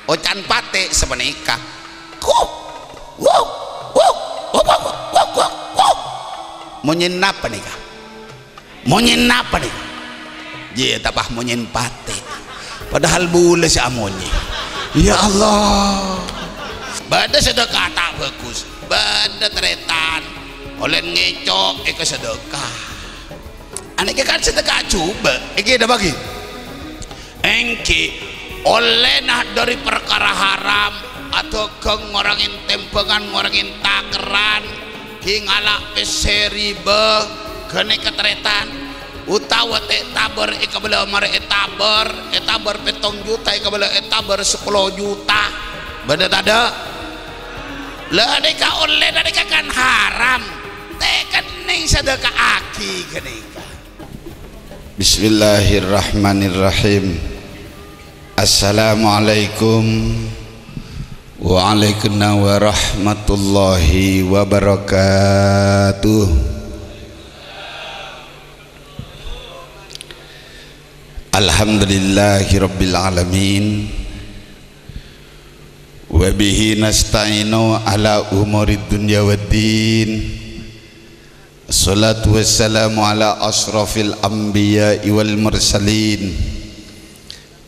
ocan pate semenika kuk wuk wuk wuk wuk wuk wuk monyen apa nih kak monyen apa nih dia tapah monyen pate padahal bule si amonye ya Allah bada sedekah tak bagus bada teretan oleh ngecok ke sedekah aneh kan sedekah coba iki ada bagi engki oleh nah dari perkara haram atau keng ngorangin tempengan ngorangin takeran hingala peseribe kene keteretan utawa te taber ikabela mare etaber petong juta ikabela etaber 10 juta beda tada lah deka oleh deka kan haram teh kening sedekah aki kenika. Bismillahirrahmanirrahim. Assalamualaikum waalaikumsalam warahmatullahi wabarakatuh. Alhamdulillahi rabbil alamin wa bihi nasta'inu ala umurid dunya waddin. Assalatu wassalamu ala asrafil anbiya'i wal mursalin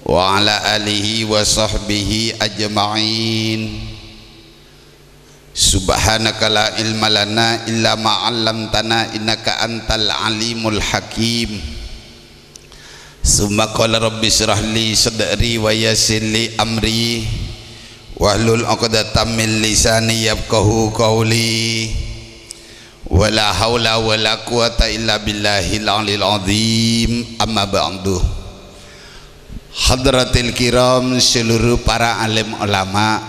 wa ala alihi wa sahbihi ajma'in. Subhanaka la ilma lana illa ma 'allamtana innaka antal alimul hakim. Summa qala rabbi shrah li sadri wa yassir li amri wahlul 'uqdatam min lisani yafqahu qawli. Wala haula wala quwata illa billahil aliyil azim. Amma ba'du. Hadratil kiram, seluruh para alim ulama,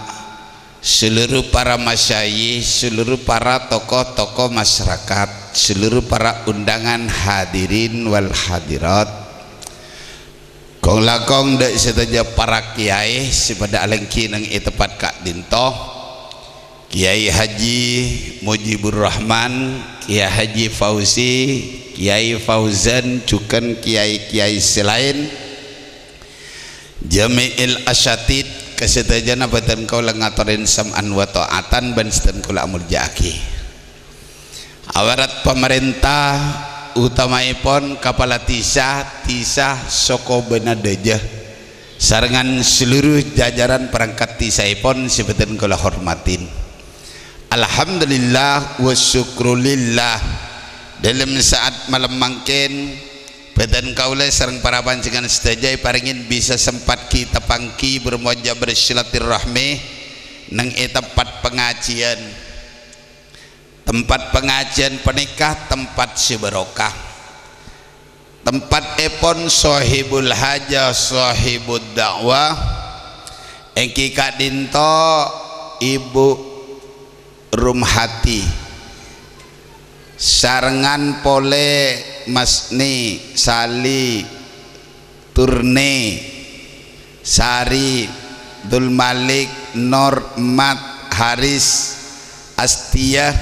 seluruh para masyayikh, seluruh para tokoh-tokoh masyarakat, seluruh para undangan hadirin wal hadirat, kong lakong dek setaja para kiai sepada alengki nang tepat kak dinto Kiai Haji Mujibur Rahman, Kiai Haji Fauzi, Kiai Fauzan, cukan kiai-kiai selain Jami'il Asyatid kesetajana batan kau ngatorin sam'an wa ta'atan ban setan kula murjaki awarat pemerintah utamaipun kepala tisah soko benadeja sarengan seluruh jajaran perangkat tisaipun sebetan kula hormatin. Alhamdulillah wa syukrulillah dalam saat malam mangkin badan kaula sareng para panjenengan sedaya paringin bisa sempat kita pangki bermuajah bersilaturahmi nang tempat pengajian penikah tempat seberokah tempat epon sahibul hajah sahibud dakwah engki kak dinto ibu Rumhati sarengan pole Masni Sali Turne Sari Dul Malik Nur Mat Haris Astia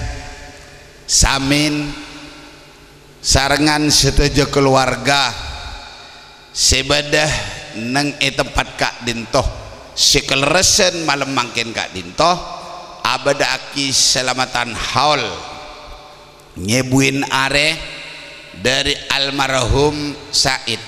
Samin sarengan setuju keluarga sebadah neng tempat kak dintoh sekelresen malam mangkin kak dintoh abada aki selamatan haul nyebuin are dari almarhum Said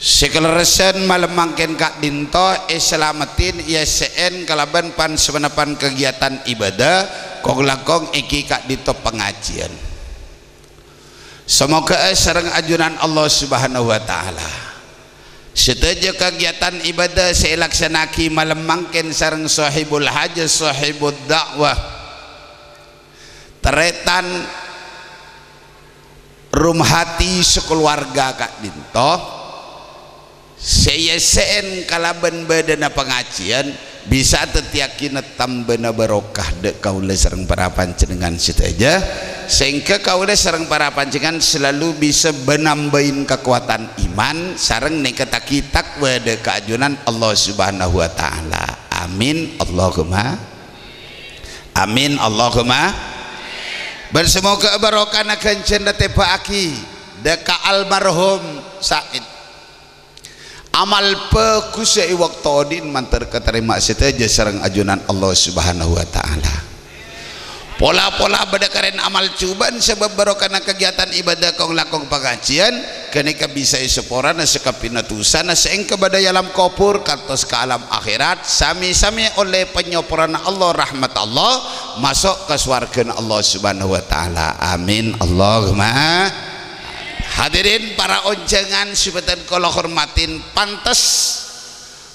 sekelresen malam mangkin kak dinto selamatin ISN kalaban pan semenapan kegiatan ibadah kong lakong iki kak dinto pengajian semoga sareng ajunan Allah subhanahu wa ta'ala setuju kegiatan ibadah saya laksanaki malam mangkin sareng sahibul hajah sahibud dakwah teretan Rumhati sekeluarga kak dinto saya sen kalaban badana pengajian bisa tetiakin tambana barokah dek kaula sareng para panjenengan setuju sehingga kaula sareng para panjenengan selalu bisa menambahin kekuatan iman sareng nekataki takwa de keajunan Allah subhanahu wa ta'ala. Amin Allahumma amin Allahumma bersemoga barokah nakan cenda tepa aki deka almarhum Said amal bagus ya waktu odin mantar keterima seteja sareng ajunan Allah Subhanahu wa taala. Pola-pola berdasarkan amal cobaan sebab barokana kegiatan ibadah kong lakong pengajian kenika bisa seporana sekapinatusan seengke badai alam kopur kantos ke alam akhirat sami-sami oleh penyoporan Allah rahmat Allah masuk ke swarga Allah Subhanahu wa taala. Amin Allahumma. Hadirin para onjangan subatan kala hormatin pantes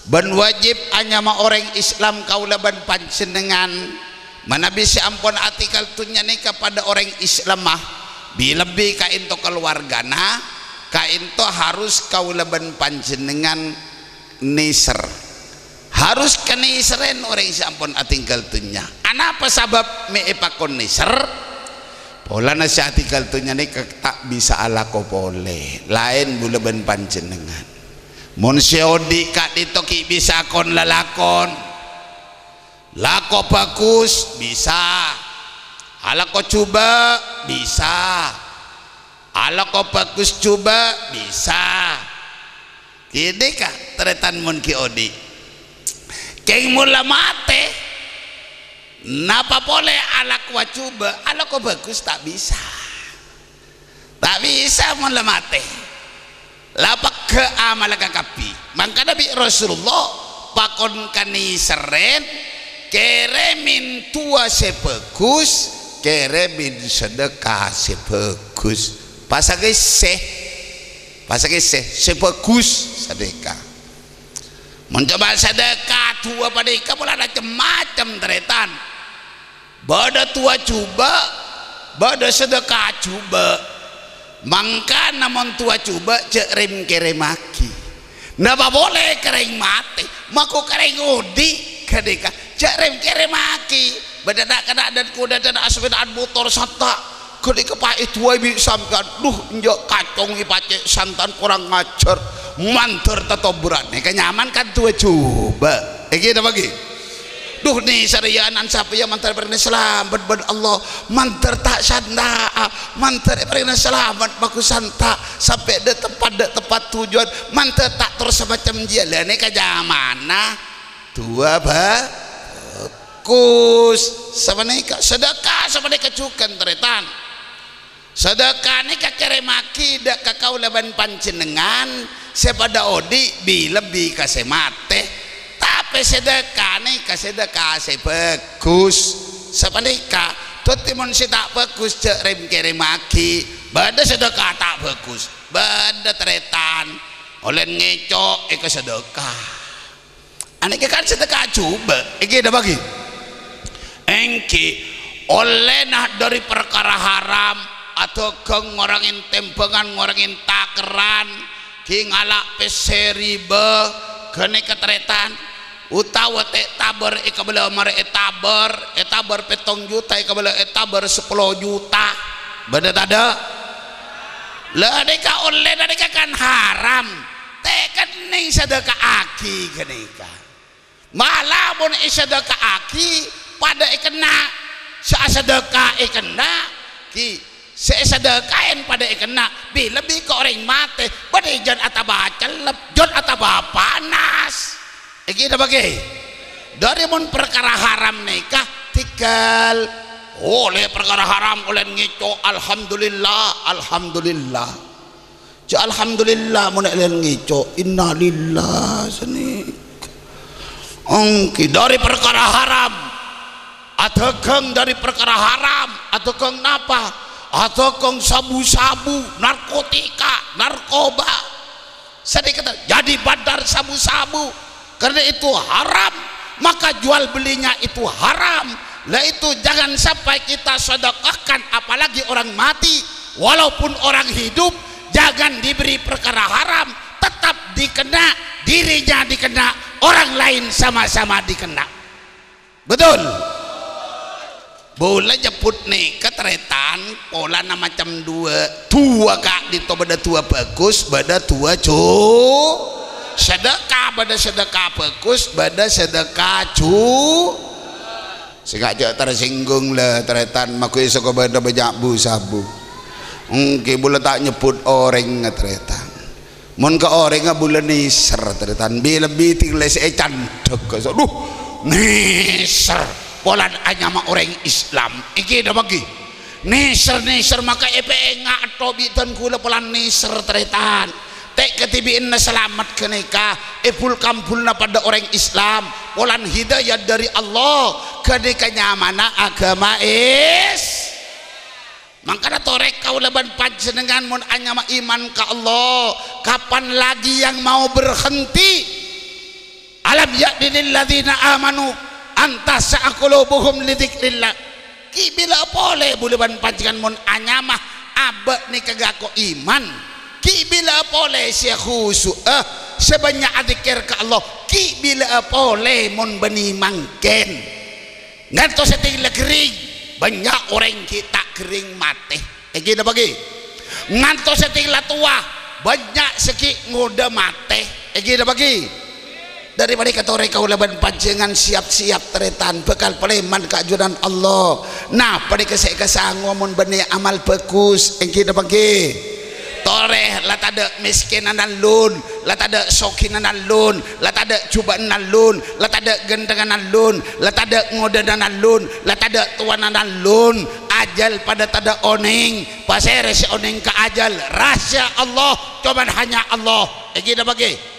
ban wajib anyama orang Islam kaula ban panjenengan mana bisa ampun artikel tunya nih kepada orang Islam mah lebih kainto keluargana kainto harus kaula ban panjenengan niser harus keniseren orang Islam ampun artikel tunya anapa sabab meepakon niser pola nasi artikel tunya nih tak bisa ala kopole lain bula ban panjenengan mun seodi kak ditoki bisa kon lalakon lako bagus bisa alako coba bisa alako bagus coba bisa kini kah teretan mun ki odi keng mula mate napa boleh alako coba alako bagus tak bisa mula mate lapak ke amal kakapi mangka Nabi Rasulullah pakon kani seren keremin tua sebagus keremin sedekah sebagus pasage sebagus sedekah mencoba sedekah tua pada ika pula macam-macam teretan bada tua coba bada sedekah coba mangka namun tua coba cerim keremaki napa boleh kering mati maku kering udi kadeka jarem keremaki badadak kana dan kuda dan asbedaan motor santa kadeka pae tuai bi samkan duh njok kacong ipace santan kurang ngajar manter tatoburan nek nyaman kan tua coba iki ada bagi duh nih sarianan siapa yang manter pernah selamat ber Allah manter tak sanda manter pernah selamat baku santa sampai de tepat tujuan manter tak terus semacam jalan nek mana tua bagus sebenarnya sedekah sebenarnya kecukan teretan sedekah ini keremaki dak kakau leban panjenengan sepada odi lebih kasih mate tapi sedekah ini sedekah bagus sebenarnya timun si tak bagus cerem keremaki bada sedekah tak bagus bada teretan oleh ngecok sedekah aneh kan sedekah coba iki ada bagi engki oleh nah dari perkara haram atau keng ngorangin tempengan ngorangin takeran ki ngalak peseribe kene keteretan utawa te taber ikabela mare etaber petong juta ikabela etaber 10 juta beda tada lah deka oleh deka kan haram tekan ning sedekah aki kenika malah pun sedekah aki pada ikena sedekah ikena ki sedekahin pada ikena lebih ke orang mate pada jon ataba celep jon ataba panas iki bagi dari mun perkara haram nikah tinggal oleh perkara haram oleh ngico alhamdulillah mun elen ngico innalillah seni ongki dari perkara haram atau keng dari perkara haram atau keng napa atau keng sabu-sabu narkotika narkoba sedikit jadi bandar sabu-sabu karena itu haram maka jual belinya itu haram lah itu jangan sampai kita sedekahkan apalagi orang mati walaupun orang hidup jangan diberi perkara haram tetap dikena dirinya dikena orang lain sama-sama dikena betul boleh jemput nih keteretan pola nama macam tua kak di beda tua bagus beda tua sedekah beda sedekah bagus beda sedekah sengaja tersinggung lah teretan maku iso ko beda banyak bu sabu mungkin boleh tak nyebut orang ngetretan Mun ke orang bulan niser teretan lebih tinggal candek aduh niser polan anyama orang Islam iki dah bagi niser maka ngak tobi dan kula polan niser teretan tek ketibiin na selamat kenika epul kampulna pada orang Islam polan hidayah dari Allah kenika nyamana agama mangkana torek kau leban panjenengan mun anyama iman ka Allah kapan lagi yang mau berhenti alam ya'dinil ladzina amanu antas qulubuhum lidzikrillah ki bila boleh buleban panjenengan mun anyama abe ni kagako iman ki bila boleh sia khusu sebanyak adzikir ka Allah ki bila boleh mun beni mangken ngantos setinggal kering banyak orang kita kering mati kita bagi ngantos setinggal tua banyak seki ngoda mati kita bagi daripada kata orang kau leban panjangan siap-siap teretan bekal peleman keajudan Allah nah pada kesek kesangumun benih amal bagus kita bagi toreh lah tak ada miskinan dan lun lah tak ada sokinan dan lun lah tak ada cubaan dan lun lah tak ada gendengan dan lun lah tak ada ngodanan dan lun lah tak ada tuanan dan lun ajal pada tak ada oning pasir si oning ke ajal rahasia Allah cuman hanya Allah kita bagi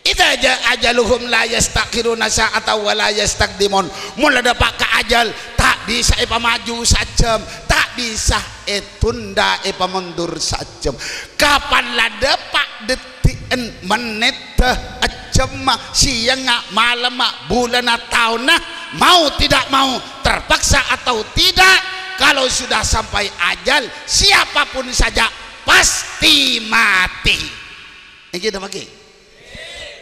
itu aja ajaluhum la yastaqiruna sa'ata wa la yastaqdimun mula dapat ke ajal tak bisa maju sajam tak bisa tunda mundur sajam kapan lah dapat detik menit jam siang malam bulan tahun mau tidak mau terpaksa atau tidak kalau sudah sampai ajal siapapun saja pasti mati ini kita pakai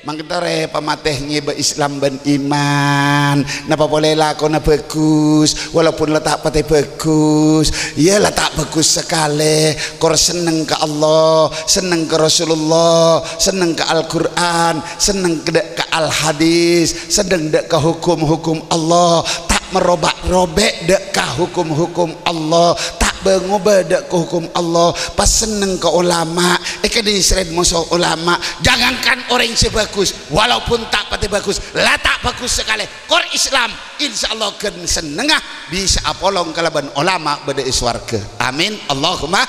mangkentare pamateh ngebe Islam ben iman napa boleh laku na bagus walaupun letak patih bagus ya letak bagus sekali kor seneng ke Allah seneng ke Rasulullah seneng ke Al-Quran seneng ke Al-Hadis seneng ke hukum-hukum Allah tak merobak-robek dek ke hukum-hukum Allah tak mengubah dek ke hukum Allah pas seneng ke ulama di seret musuh ulama jangankan orang sebagus walaupun tak pati bagus lah tak bagus sekali kor Islam insyaallah kan senengah bisa apolong kalaban ulama beda iswarga amin Allahumma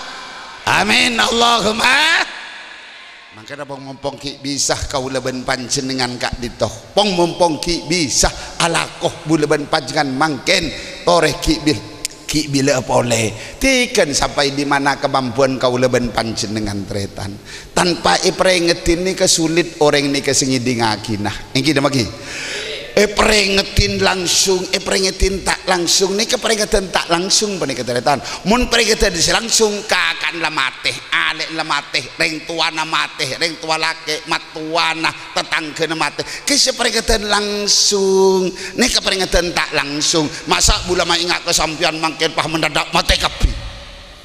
amin Allahumma makanya pong mumpung ki bisa kau leben panjenengan kak ditoh pong mumpung ki bisa alakoh buleban panjenengan mangken toreh ki bila boleh tiken sampai di mana kemampuan kau leben panjenengan tretan tanpa iprengetin ni kesulit orang ni kesengiding akinah yang kita bagi peringetin langsung peringetin tak langsung ni keperingetan tak langsung pada ketretan mun peringetan langsung kakan lamateh alek lamateh reng tuana mateh reng tua laki matuana tetangga mateh kisah peringetan langsung ni keperingetan tak langsung masa bulama ingat kesampian mangkin pah mendadak mati kapi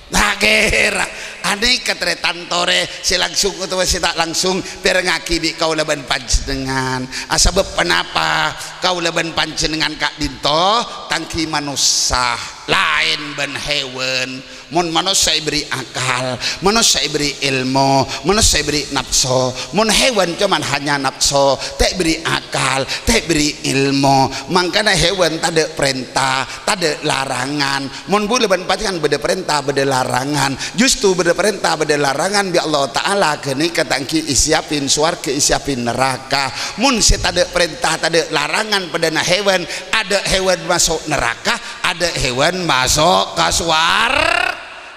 nah kira aneh ketretan tore si langsung atau si tak langsung biar ngakibi kau leban panjenengan asabab kenapa kau leban panjenengan kak dinto tangki manusia lain ben hewan mun manusia beri akal manusia beri ilmu manusia beri nafsu mun hewan cuman hanya nafsu tak beri akal tak beri ilmu makanya hewan tak ada perintah tak ada larangan mun boleh ban panjenengan beda perintah beda larangan justru beda perintah beda larangan bi Allah Ta'ala kini katangki isiapin swarga isiapin neraka mun si tak ada perintah tak ada larangan pada hewan ada hewan masuk neraka ada hewan masuk ke swarga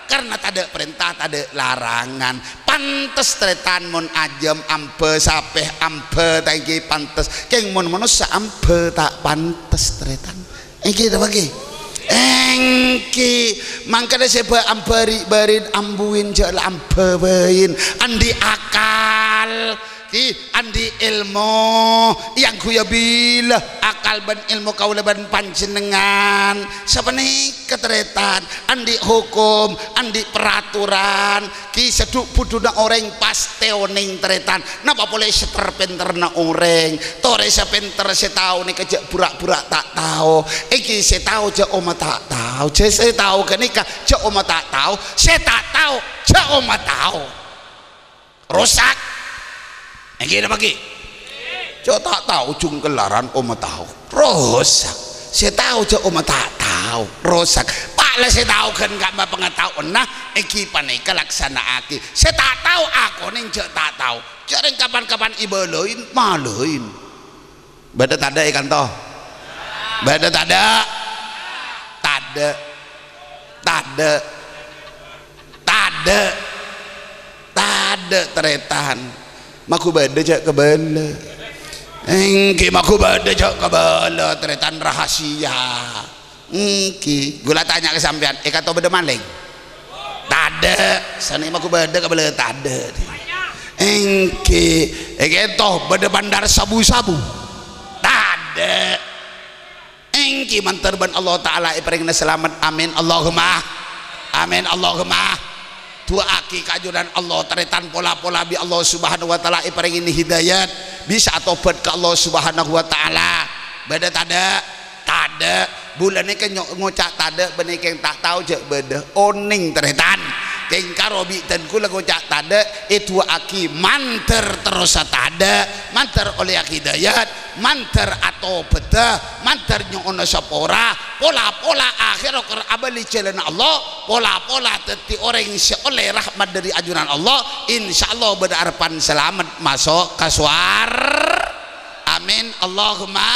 karena tak ada perintah tak ada larangan pantes tretan mun ajem ampe sapeh ampe tangki pantes keng mun manusia ampe tak pantes tretan engki dah bagi engki mangkana seba amperi berin ambuin jel ampe bein andi akal andi ilmu yang kuya bila akal ban ilmu kau leban panjenengan sapane ketretan andi hukum andi peraturan ki seduk buduna orang pas teoning tretan napa boleh seterpenter na orang tore sepenter setau ni kejak burak-burak tak tahu iki setau je oma tak tahu je saya tahu kenika je oma tak tahu saya tak tahu je oma tahu rusak iki bagi cok tak tahu ujung kelaran oma tahu rusak saya tahu cok oma tak tahu rusak pak lah saya tahu kan gak pengetahuan nah iki panika laksana aki saya tak tahu aku nih cok tak tahu jarang kapan-kapan ibaloin maluin beda tada ikan toh beda tada teretan maku beda cak kebala engki maku beda cak kebala teretan rahasia engki gula tanya ke sampean ikan toh beda maling tada sana maku beda kebala tada engki ikan toh beda bandar sabu-sabu tada engki mantarban Allah Ta'ala iparingna selamat amin Allahumma amin Allahumma dua aki kajuran Allah teretan pola-pola bi Allah Subhanahu wa Ta'ala iparing ini hidayat bisa tobat ke Allah Subhanahu wa Ta'ala beda tada bulan ini kan ngocak tada benih yang tak tahu je beda oning teretan keng karobi dan kula ngocak tada itu aki manter terus tada manter oleh hidayat manter atau beda manter nyono sapora pola-pola akhir okor abali jalan Allah pola-pola teti orang oleh rahmat dari ajuran Allah insyaallah berharapan selamat masuk kaswar amin Allahumma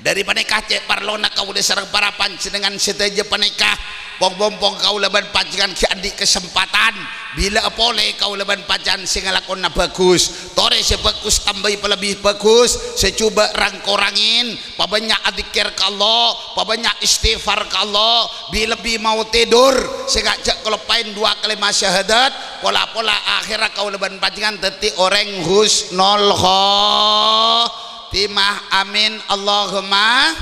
dari panikah cek parlona kau udah serang para panjenengan seteja panikah pong-pong kau leban panjangan ki adik kesempatan bila apole kau leban panjangan sing ngelakon bagus tore sebagus tambahi lebih bagus secoba rangkorangin pabanyak adikir ke Allah pabanyak istighfar ke Allah bila lebih mau tidur segajak kelepain dua kalimat syahadat pola-pola akhirat kau leban panjangan teti orang husnul timah amin Allahumma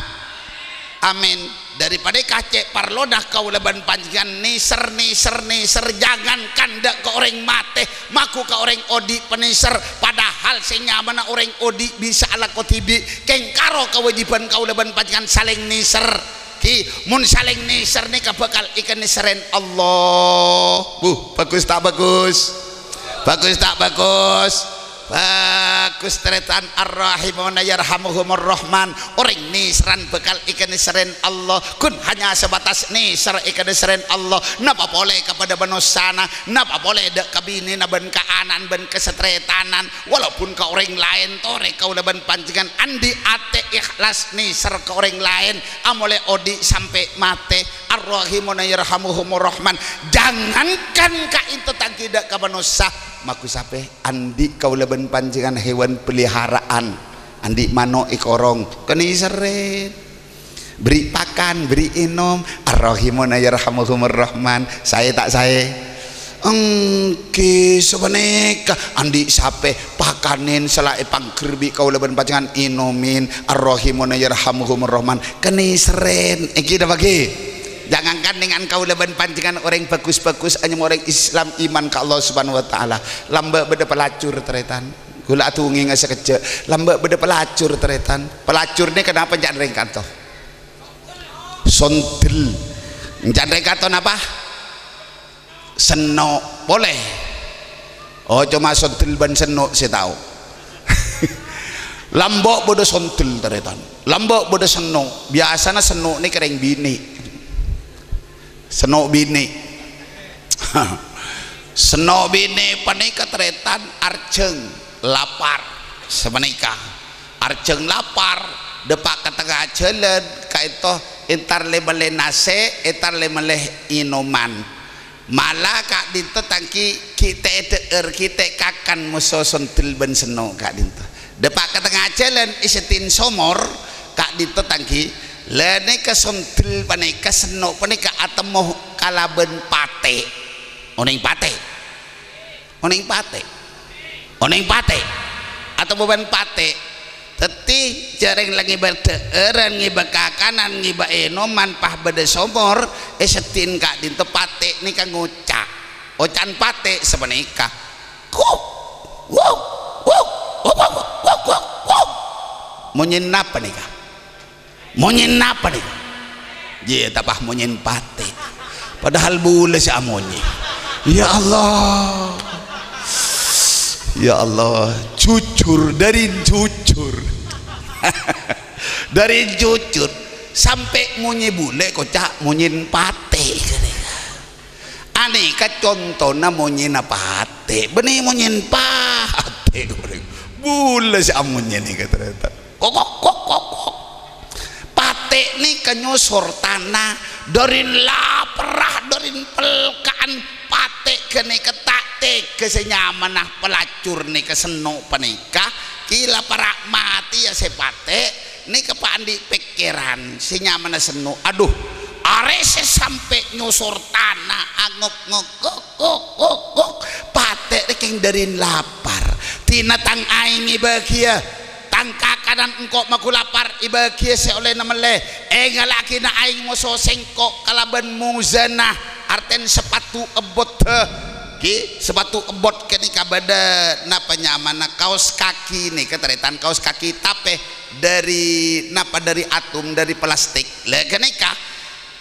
amin daripada kacek parlodah kau leban panjangan niser jangan kandak ke orang mate maku ke orang odi peniser padahal senyamana orang odi bisa ala kotibi kengkaro kewajiban kau leban panjangan saling niser ki mun saling niser nih bakal ikan niseren Allah bagus tak bagus bagus teretan ar-rahimuna yarhamuhumur rahman orang nisran bekal ikan nisren Allah kun hanya sebatas nisr ikan nisren Allah napa boleh kepada benusana napa boleh dek kabini naban kaanan ben kesetretanan walaupun ke orang lain tore kau leban panjangan andi ate ikhlas nisr ke orang lain amole odi sampai mate ar-rahimuna yarhamuhumur rahman jangankan ka itu tangkidak ka benusa maku sape andi kau leban panjangan hewan peliharaan andi mano ikorong keni seret beri pakan beri minum ar-rahimuna yarhamuhumur rahman saya tak saya engki sebeneka andi sape pakanin selai pangkerbi kau leban panjangan inumin ar-rahimuna yarhamuhumur rahman keni seret iki dah bagi jangankan dengan kau leban panjangan orang bagus-bagus hanya orang Islam iman ke Allah Subhanahu wa Ta'ala lambak beda pelacur teretan gula tungi ngasa kecek lambak beda pelacur teretan pelacur ini kenapa jangan rengkanto sontil jangan rengkanto apa seno boleh oh cuma sontil ban seno saya tahu lambak beda sontil teretan lambak beda seno biasanya seno ini kering bini seno bini seno bini panika teretan arceng lapar semenika arceng lapar depak ke tengah jalan kaito entar lemele nase entar lemele inuman malah kak dinto tangki kita kita kakan musuh sontil ben seno kak dinto depak ke tengah jalan isetin somor kak dinto tangki lene kesontil panika seno panika atemoh kalaben pate oning pate atau beban pate teti jarang lagi berdeeran ngiba kakanan ngiba enoman pah beda somor esetin kak dinto pate nika ngucak ocan pate semenika munyin apa nika monyen apa nih dia tapah monyen pate padahal bule si amonye ya Allah Ya Allah, jujur dari jujur. Dari jujur sampai munyi bule kocak munyin pate. Aneh ka contohna munyin pate, benih munyin pate. Bule si amunnya nih ternyata. Kok. Pate nih kenyusur tanah, dorin laperah, dorin pelkaan pate kene ketate kesenyaman nah pelacur nih keseno penikah kila para mati ya sepate nih kepaan di pikiran senyaman seno. Aduh, arese sampai nyusur tanah angok ngok pate nih darin lapar tina tang aing bahagia tangka kanan engkau maku lapar ibagia seoleh namele ngalaki na aing moso sengkok kalaban muzanah arten sepatu ebot ki sepatu ebot kini kabada napa nyaman kaos kaki nih keteritan kaos kaki tape dari napa dari atum dari plastik le kenika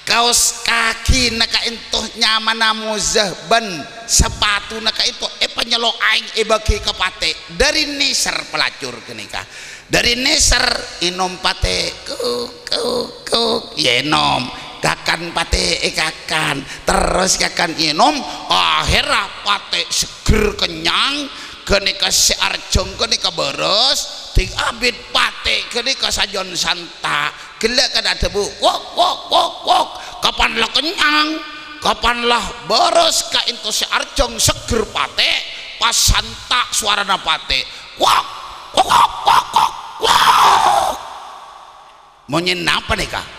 kaos kaki naka entoh nyaman muzah ban sepatu naka itu penyelo aing bagi kapate dari neser pelacur kenika dari neser inom pate kuk yenom kakan pate kakan terus kakan inom akhirnya pate seger kenyang kenika si arjong kenika beres ting abid pate kenika sajon santa gila kan ada bu wok kapanlah kenyang kapanlah beres ka into si arjong seger pate pas santa suarana pate wok mau nyen apa nih kak